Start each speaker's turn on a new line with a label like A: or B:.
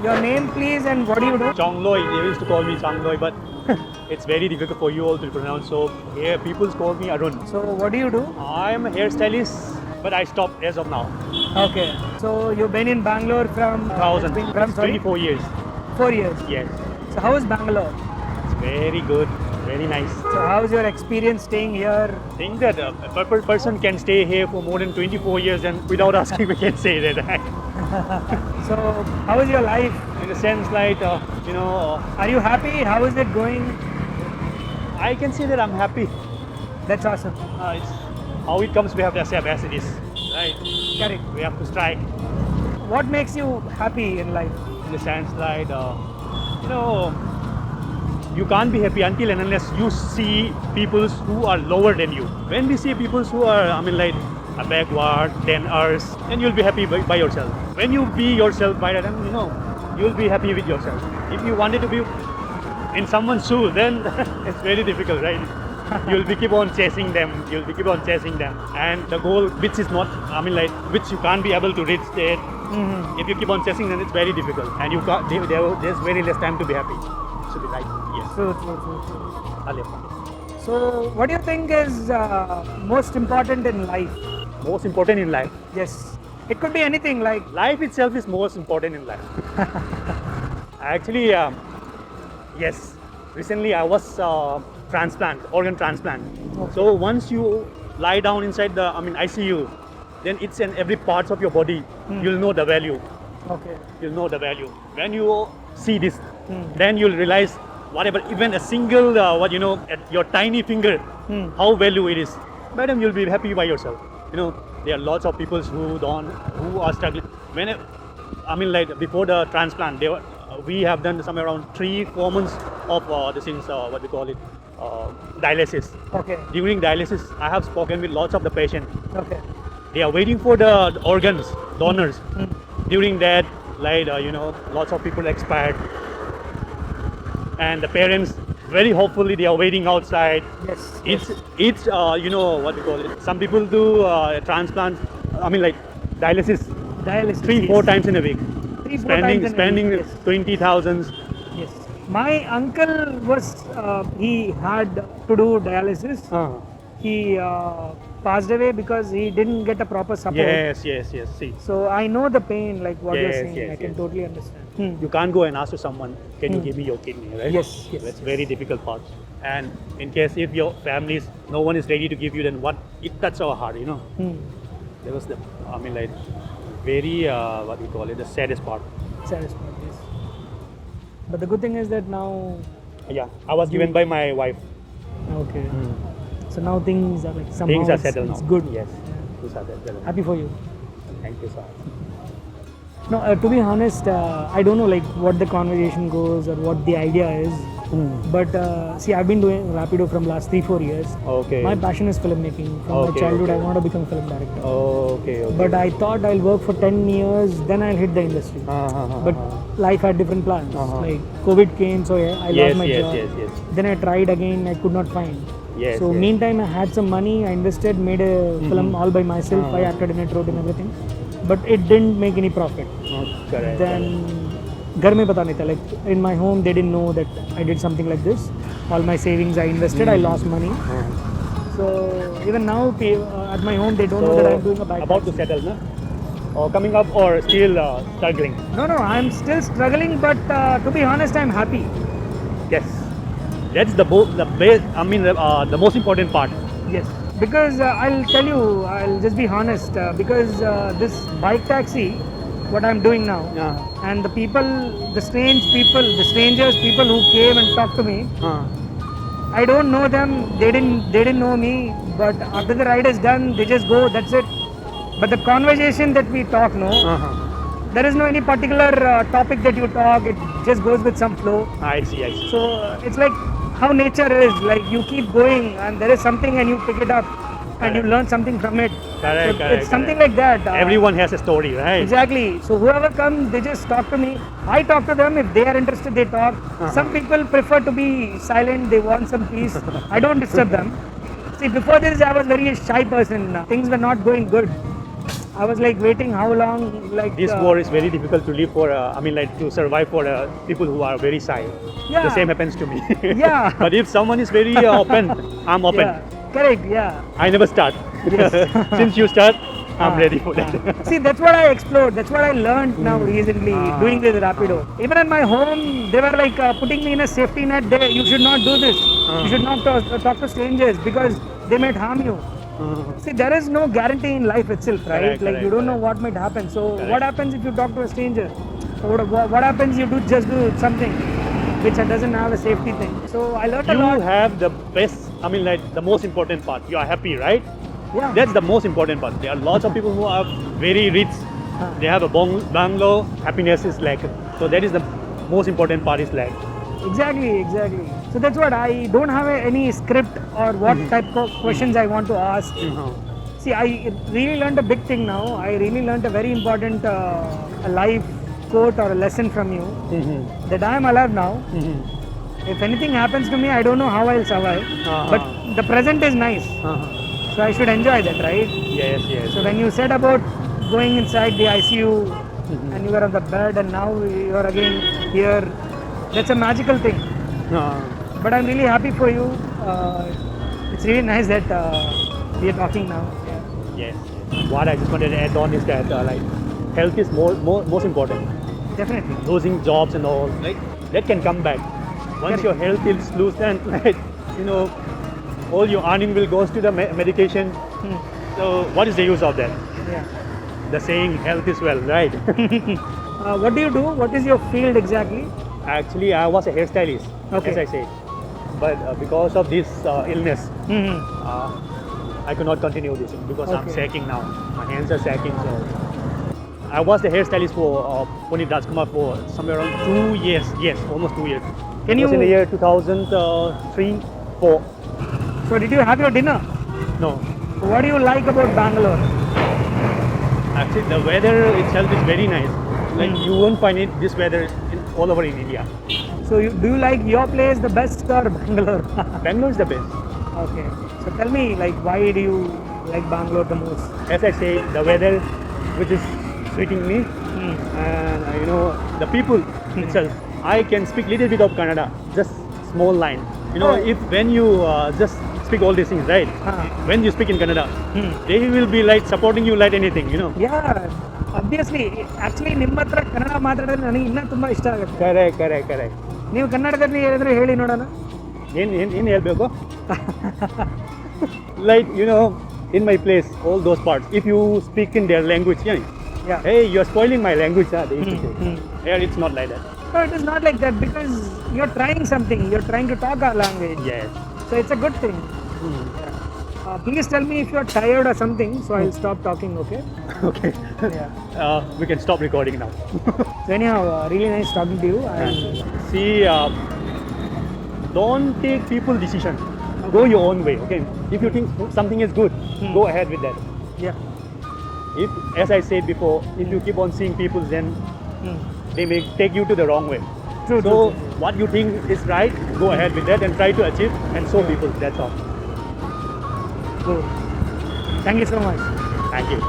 A: Your name, please, and what do you do?
B: Chongloi, they used to call me Changloi, but it's very difficult for you all to pronounce. So here people call me Arun.
A: So, what do you do?
B: I'm a hairstylist, but I stopped as of now.
A: Okay. So, you've been in Bangalore from
B: 2000,
A: from
B: it's
A: sorry,
B: 24 years.
A: 4 years.
B: Yes,
A: So, how is Bangalore?
B: it's very good, very nice.
A: So, how is your experience staying here?
B: I think that a person can stay here for more than 24 years and without asking we can say that.
A: So, how is your life?
B: In a sense, like,
A: Are you happy? How is it going?
B: I can say that I'm happy.
A: That's awesome.
B: It's how it comes, we have to accept as it is. Right?
A: Correct.
B: We have to strike.
A: What makes you happy in life?
B: In the sense like you can't be happy until and unless you see people who are lower than you. When we see people who are like a backward than us, then you'll be happy by yourself. When you be yourself by that, then you'll be happy with yourself. If you wanted to be in someone's shoes, then it's very difficult, right? You'll be keep on chasing them. And the goal which is not, which you can't be able to reach it. If you keep on chasing, then it's very difficult, and you can't. There's very less time to be happy. Should be right. Yes.
A: True. So, what do you think is most important in life?
B: Most important in life.
A: Yes. It could be anything like
B: Life itself is most important in life. Actually, yes. Recently, I was organ transplant.
A: Okay.
B: So once you lie down inside the ICU, then it's in every part of your body. You'll know the value.
A: okay.
B: You'll know the value. When you see this, then you'll realize whatever, even a single, at your tiny finger, how value it is. Madam, you'll be happy by yourself. There are lots of people who are struggling. Before the transplant, we have done somewhere around 3-4 months of dialysis.
A: Okay.
B: During dialysis, I have spoken with lots of the patients.
A: Okay.
B: They are waiting for the organs, donors. During that, lots of people expired, and the parents very hopefully they are waiting outside.
A: Yes.
B: It's Some people do transplant. Dialysis
A: Dialysis.
B: 3-4 times in a week.
A: 3-4 times in a
B: Spending
A: week, yes.
B: 20,000.
A: Yes. My uncle was he had to do dialysis. He passed away because he didn't get a proper support.
B: Yes. See,
A: So I know the pain, like what you're
B: Yes,
A: saying.
B: yes,
A: I can
B: yes.
A: totally understand.
B: you can't go and ask to someone, can you give me your kidney, right?
A: Yes, yes,
B: That's
A: yes.
B: very difficult part. And in case if your families, no one is ready to give you, then it touches our heart, There was the, very, the saddest part.
A: Saddest part, yes. But the good thing is that now,
B: Yeah, I was given by my wife.
A: okay. So now things are like somehow
B: Things are
A: it's-
B: settled
A: it's
B: now.
A: good.
B: Yes. Things are settled.
A: Happy for you.
B: Thank you, sir.
A: No, to be honest, I don't know like what the conversation goes or what the idea is. But see, I've been doing Rapido from last 3-4 years.
B: Okay.
A: My passion is filmmaking. From my
B: Okay,
A: childhood,
B: okay.
A: I want to become film director.
B: Okay.
A: But I thought I'll work for 10 years, then I'll hit the industry. But life had different plans. Like COVID came, so I lost my job.
B: Yes.
A: Then I tried again, I could not find.
B: Yes,
A: So
B: yes.
A: meantime, I had some money, I invested, made a film all by myself. I acted in it, wrote and everything. But it didn't make any profit.
B: Correct.
A: Then घर में पता नहीं था, like in my home they didn't know that I did something like this. All my savings I invested, I lost money. So even now at my home they don't know that I'm doing a bike
B: about to
A: taxi.
B: settle, no? Or coming up, or still struggling?
A: No, I'm still struggling, but to be honest, I'm happy.
B: Yes. That's the most important part.
A: Yes, because I'll tell you, I'll just be honest, because this bike taxi, what I'm doing now, and the people, the strangers, people who came and talked to me, I don't know them, they didn't know me, but after the ride is done, they just go, that's it. But the conversation that we talk, there is no any particular topic that you talk, it just goes with some flow.
B: I see.
A: So it's like how nature is, like you keep going and there is something and you pick it up and you learn something from it.
B: Correct,
A: So it's something like that.
B: Everyone has a story, right?
A: Exactly. So whoever comes, they just talk to me. I talk to them. If they are interested, they talk. Some people prefer to be silent. They want some peace. I don't disturb them. See, before this, I was very shy person. Things were not going good. I was like waiting how long, like
B: This war is very difficult to live for. To survive for people who are very shy.
A: Yeah.
B: The same happens to me.
A: Yeah.
B: But if someone is very open, I'm open.
A: Yeah, correct, yeah.
B: I never start.
A: Yes.
B: Since you start, I'm
A: Ah,
B: ready for that.
A: See, that's what I explored. That's what I learned now recently doing this Rapido. Even at my home, they were like putting me in a safety net. You should not do this. You should not talk to strangers because they might harm you. See, there is no guarantee in life itself, right?
B: Correct,
A: like you
B: correct,
A: don't know
B: correct.
A: what might happen. So
B: Correct.
A: what happens if you talk to a stranger? What happens if you just do something which doesn't have a safety thing? So I learned a
B: You
A: lot.
B: have the best, the most important part. You are happy, right?
A: Yeah.
B: That's the most important part. There are lots of people who are very rich. They have a bungalow. Happiness is lack. So that is the most important part is lack.
A: Exactly. So that's what I don't have any script or what type of questions I want to ask. See, I really learned a big thing now. I really learned a very important a life quote or a lesson from you that I am alive now. If anything happens to me, I don't know how I'll survive. But the present is nice. So I should enjoy that, right?
B: Yes, yes.
A: So when you said about going inside the ICU and you were on the bed and now you are again here, that's a magical thing. But I'm really happy for you. It's really nice that we are talking now.
B: Yes. What I just wanted to add on is that health is most important.
A: Definitely.
B: Losing jobs and all, that can come back. Once
A: Correct.
B: your health is loose, then all your earning will goes to the medication. So what is the use of that?
A: Yeah.
B: The saying health is wealth, right?
A: What do you do? What is your field exactly?
B: Actually, I was a hairstylist,
A: Okay.
B: as I said. But because of this illness, I could not continue this because I'm
A: Okay.
B: sacking now. My hands are sacking. So I was the hairstylist for Puneet Rajkumar for somewhere around 2 years. Yes, almost 2 years.
A: Can
B: It was in the
A: you-
B: year 2003, 4.
A: So did you have your dinner?
B: No.
A: What do you like about Bangalore?
B: Actually, the weather itself is very nice. You won't find this weather all over in India.
A: So do you like your place the best or Bangalore?
B: Bangalore is the best.
A: Okay. So tell me, why do you like Bangalore the most?
B: As I say, the weather, which is suiting me, and the people itself. I can speak little bit of Kannada, just small line.
A: Oh.
B: When you just speak all these things, right? When you speak in Kannada, they will be supporting you like anything.
A: Yeah, obviously. Actually, ನಿಮ್ಮ ಹತ್ರ ಕನ್ನಡ ಮಾತಾಡೋದು ನನಗೆ ಇನ್ನೂ ತುಂಬ ಇಷ್ಟ ಆಗುತ್ತೆ.
B: Correct.
A: ನೀವು ಕನ್ನಡದಲ್ಲಿ ಹೇಳಿದ್ರೆ ಹೇಳಿ ನೋಡೋಣ.
B: ಏನು ಹೇಳ್ಬೇಕು? In my place, all those parts. If you speak in their language,
A: Yeah.
B: hey, you're spoiling my language. They used to say. Here, it's not like that.
A: No, it is not like that because you're trying something. You're trying to talk our language.
B: Yes.
A: So it's a good thing. Please tell me if you're tired or something, so I'll stop talking, okay?
B: Okay.
A: Yeah.
B: We can stop recording now.
A: So anyhow, really nice talking to you. And
B: See, don't take people decision. Go your own way. Okay. If you think something is good, go ahead with that.
A: yeah.
B: If, as I said before, if you keep on seeing people, then they may take you to the wrong way.
A: True,
B: So
A: true.
B: what you think is right, go ahead with that and try to achieve and show people. That's all.
A: Good. Thank you so much.
B: Thank you.